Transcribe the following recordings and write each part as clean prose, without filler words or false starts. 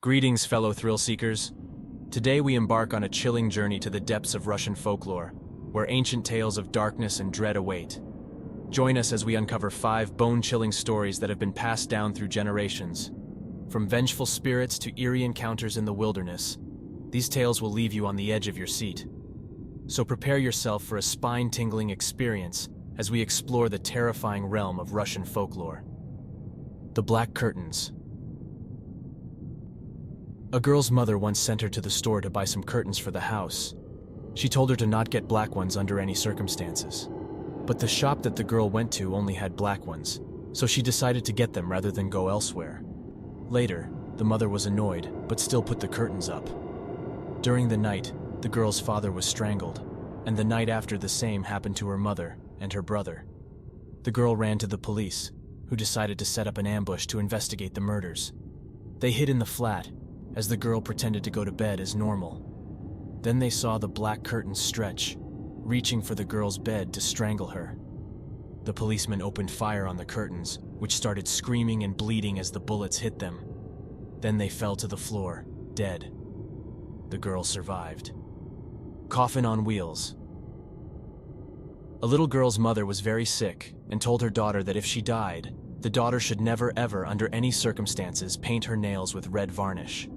Greetings, fellow thrill-seekers. Today we embark on a chilling journey to the depths of Russian folklore, where ancient tales of darkness and dread await. Join us as we uncover 5 bone-chilling stories that have been passed down through generations. From vengeful spirits to eerie encounters in the wilderness, these tales will leave you on the edge of your seat. So prepare yourself for a spine-tingling experience as we explore the terrifying realm of Russian folklore. The Black Curtains. A girl's mother once sent her to the store to buy some curtains for the house. She told her to not get black ones under any circumstances. But the shop that the girl went to only had black ones, so she decided to get them rather than go elsewhere. Later, the mother was annoyed, but still put the curtains up. During the night, the girl's father was strangled, and the night after the same happened to her mother and her brother. The girl ran to the police, who decided to set up an ambush to investigate the murders. They hid in the flat, as the girl pretended to go to bed as normal. Then they saw the black curtains stretch, reaching for the girl's bed to strangle her. The policemen opened fire on the curtains, which started screaming and bleeding as the bullets hit them. Then they fell to the floor, dead. The girl survived. Coffin on wheels. A little girl's mother was very sick and told her daughter that if she died, the daughter should never ever, under any circumstances, paint her nails with red varnish.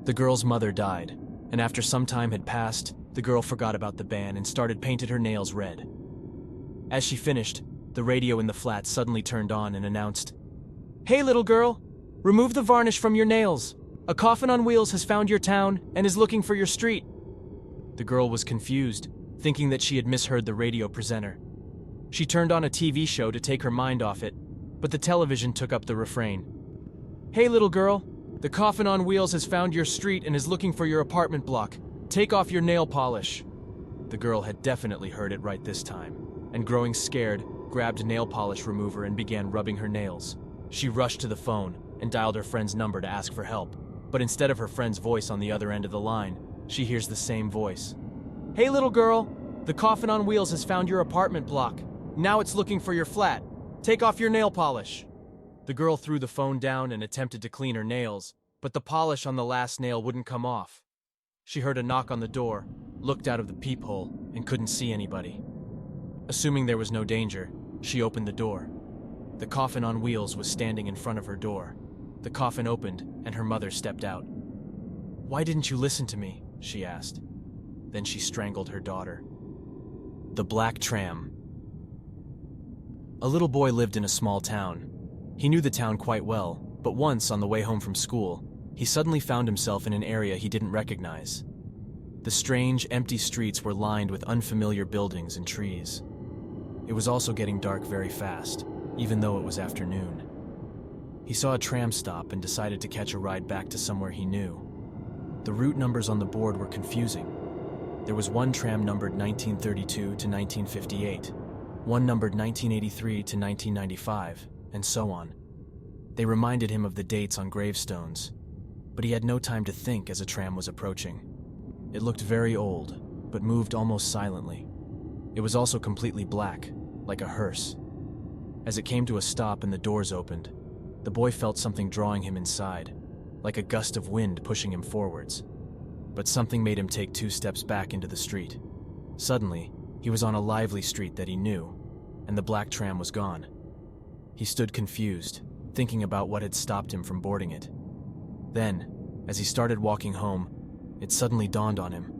The girl's mother died, and after some time had passed, the girl forgot about the ban and started painting her nails red. As she finished, the radio in the flat suddenly turned on and announced, "Hey little girl, remove the varnish from your nails. A coffin on wheels has found your town and is looking for your street." The girl was confused, thinking that she had misheard the radio presenter. She turned on a TV show to take her mind off it, but the television took up the refrain. "Hey little girl, the coffin on wheels has found your street and is looking for your apartment block. Take off your nail polish." The girl had definitely heard it right this time, and growing scared, grabbed nail polish remover and began rubbing her nails. She rushed to the phone and dialed her friend's number to ask for help, but instead of her friend's voice on the other end of the line, she hears the same voice. "Hey little girl, the coffin on wheels has found your apartment block. Now it's looking for your flat. Take off your nail polish." The girl threw the phone down and attempted to clean her nails, but the polish on the last nail wouldn't come off. She heard a knock on the door, looked out of the peephole, and couldn't see anybody. Assuming there was no danger, she opened the door. The coffin on wheels was standing in front of her door. The coffin opened, and her mother stepped out. "Why didn't you listen to me?" she asked. Then she strangled her daughter. The Black Tram. A little boy lived in a small town. He knew the town quite well, but once, on the way home from school, he suddenly found himself in an area he didn't recognize. The strange, empty streets were lined with unfamiliar buildings and trees. It was also getting dark very fast, even though it was afternoon. He saw a tram stop and decided to catch a ride back to somewhere he knew. The route numbers on the board were confusing. There was one tram numbered 1932 to 1958, one numbered 1983 to 1995, and so on. They reminded him of the dates on gravestones, but he had no time to think as a tram was approaching. It looked very old, but moved almost silently. It was also completely black, like a hearse. As it came to a stop and the doors opened, the boy felt something drawing him inside, like a gust of wind pushing him forwards. But something made him take 2 steps back into the street. Suddenly, he was on a lively street that he knew, and the black tram was gone. He stood confused, thinking about what had stopped him from boarding it. Then, as he started walking home, it suddenly dawned on him.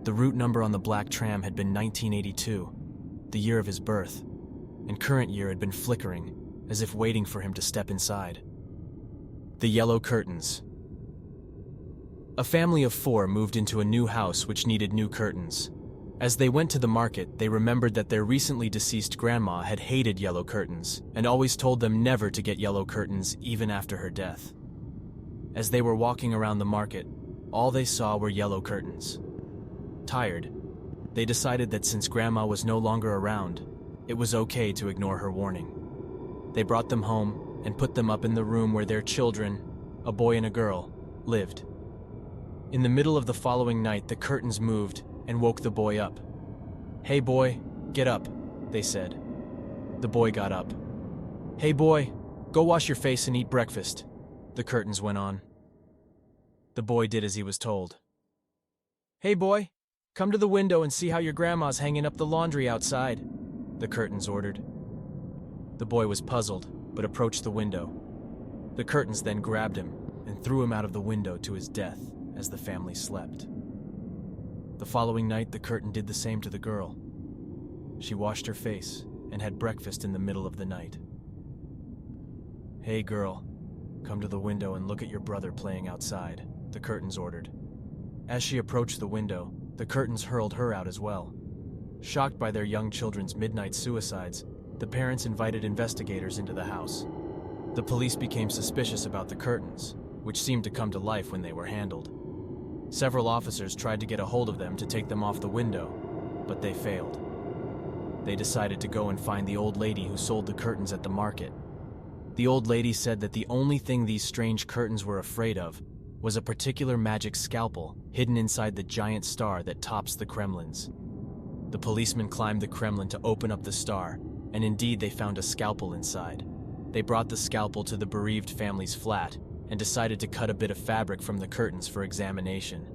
The route number on the black tram had been 1982, the year of his birth, and current year had been flickering, as if waiting for him to step inside. The Yellow Curtains. A family of 4 moved into a new house which needed new curtains. As they went to the market, they remembered that their recently deceased grandma had hated yellow curtains and always told them never to get yellow curtains even after her death. As they were walking around the market, all they saw were yellow curtains. Tired, they decided that since grandma was no longer around, it was okay to ignore her warning. They brought them home and put them up in the room where their children, a boy and a girl, lived. In the middle of the following night, the curtains moved and woke the boy up. "Hey boy, get up," they said. The boy got up. "Hey boy, go wash your face and eat breakfast," the curtains went on. The boy did as he was told. "Hey boy, come to the window and see how your grandma's hanging up the laundry outside," the curtains ordered. The boy was puzzled, but approached the window. The curtains then grabbed him and threw him out of the window to his death as the family slept. The following night, the curtain did the same to the girl. She washed her face and had breakfast in the middle of the night. "Hey girl, come to the window and look at your brother playing outside," the curtains ordered. As she approached the window, the curtains hurled her out as well. Shocked by their young children's midnight suicides, the parents invited investigators into the house. The police became suspicious about the curtains, which seemed to come to life when they were handled. Several officers tried to get a hold of them to take them off the window, but they failed. They decided to go and find the old lady who sold the curtains at the market. The old lady said that the only thing these strange curtains were afraid of was a particular magic scalpel hidden inside the giant star that tops the Kremlins. The policemen climbed the Kremlin to open up the star, and indeed they found a scalpel inside. They brought the scalpel to the bereaved family's flat and decided to cut a bit of fabric from the curtains for examination.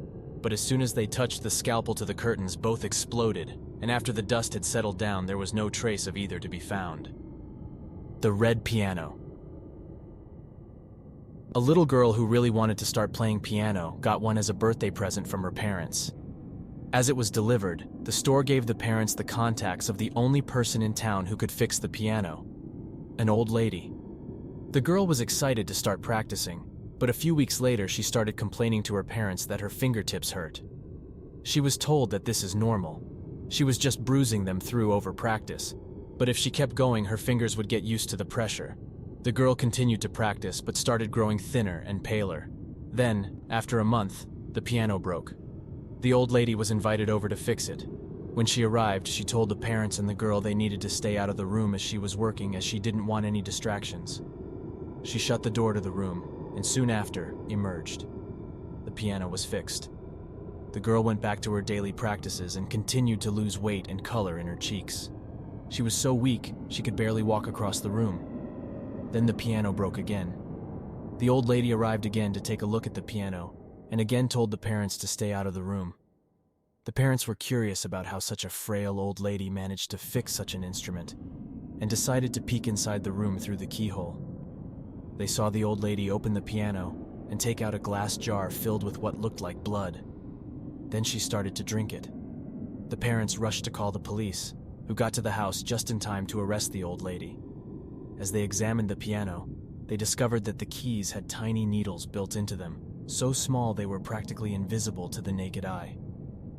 But as soon as they touched the scalpel to the curtains, both exploded, and after the dust had settled down, there was no trace of either to be found. The red piano. A little girl who really wanted to start playing piano got one as a birthday present from her parents. As it was delivered, the store gave the parents the contacts of the only person in town who could fix the piano, an old lady. The girl was excited to start practicing, but a few weeks later she started complaining to her parents that her fingertips hurt. She was told that this is normal. She was just bruising them through over practice, but if she kept going, her fingers would get used to the pressure. The girl continued to practice, but started growing thinner and paler. Then, after a month, the piano broke. The old lady was invited over to fix it. When she arrived, she told the parents and the girl they needed to stay out of the room as she was working, as she didn't want any distractions. She shut the door to the room, and soon after, emerged. The piano was fixed. The girl went back to her daily practices and continued to lose weight and color in her cheeks. She was so weak, she could barely walk across the room. Then the piano broke again. The old lady arrived again to take a look at the piano, and again told the parents to stay out of the room. The parents were curious about how such a frail old lady managed to fix such an instrument, and decided to peek inside the room through the keyhole. They saw the old lady open the piano and take out a glass jar filled with what looked like blood. Then she started to drink it. The parents rushed to call the police, who got to the house just in time to arrest the old lady. As they examined the piano, they discovered that the keys had tiny needles built into them, so small they were practically invisible to the naked eye.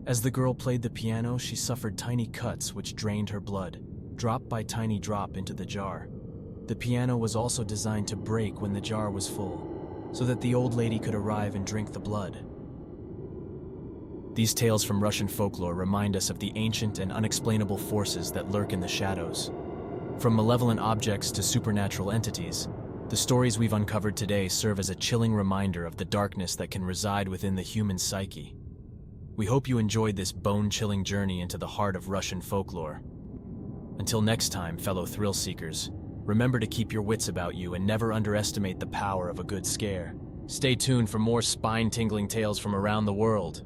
As the girl played the piano, she suffered tiny cuts which drained her blood, drop by tiny drop into the jar. The piano was also designed to break when the jar was full, so that the old lady could arrive and drink the blood. These tales from Russian folklore remind us of the ancient and unexplainable forces that lurk in the shadows. From malevolent objects to supernatural entities, the stories we've uncovered today serve as a chilling reminder of the darkness that can reside within the human psyche. We hope you enjoyed this bone-chilling journey into the heart of Russian folklore. Until next time, fellow thrill seekers, remember to keep your wits about you and never underestimate the power of a good scare. Stay tuned for more spine-tingling tales from around the world.